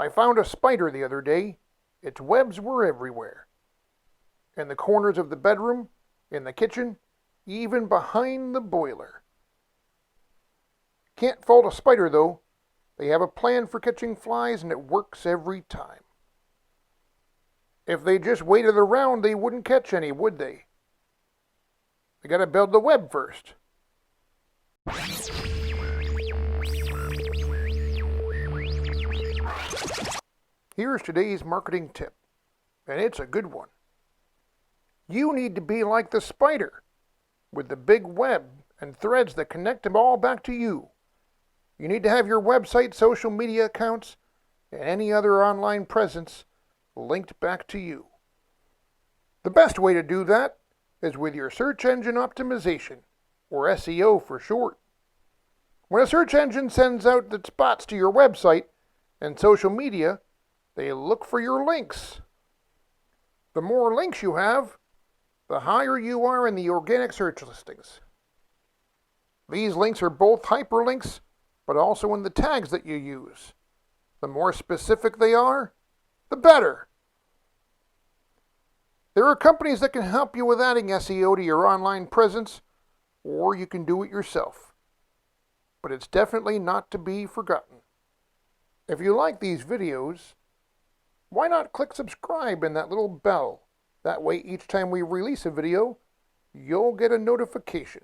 I found a spider the other day. Its webs were everywhere. In the corners of the bedroom, in the kitchen, even behind the boiler. Can't fault a spider, though. They have a plan for catching flies, and it works every time. If they just waited around, they wouldn't catch any, would they? They gotta build the web first. Here's today's marketing tip, and it's a good one. You need to be like the spider, with the big web and threads that connect them all back to you. You need to have your website, social media accounts, and any other online presence linked back to you. The best way to do that is with your search engine optimization, or SEO for short. When a search engine sends out the spots to your website and social media, they look for your links. The more links you have, the higher you are in the organic search listings. These links are both hyperlinks, but also in the tags that you use. The more specific they are, the better. There are companies that can help you with adding SEO to your online presence, or you can do it yourself. But it's definitely not to be forgotten. If you like these videos, why not click subscribe and that little bell? That way each time we release a video, you'll get a notification.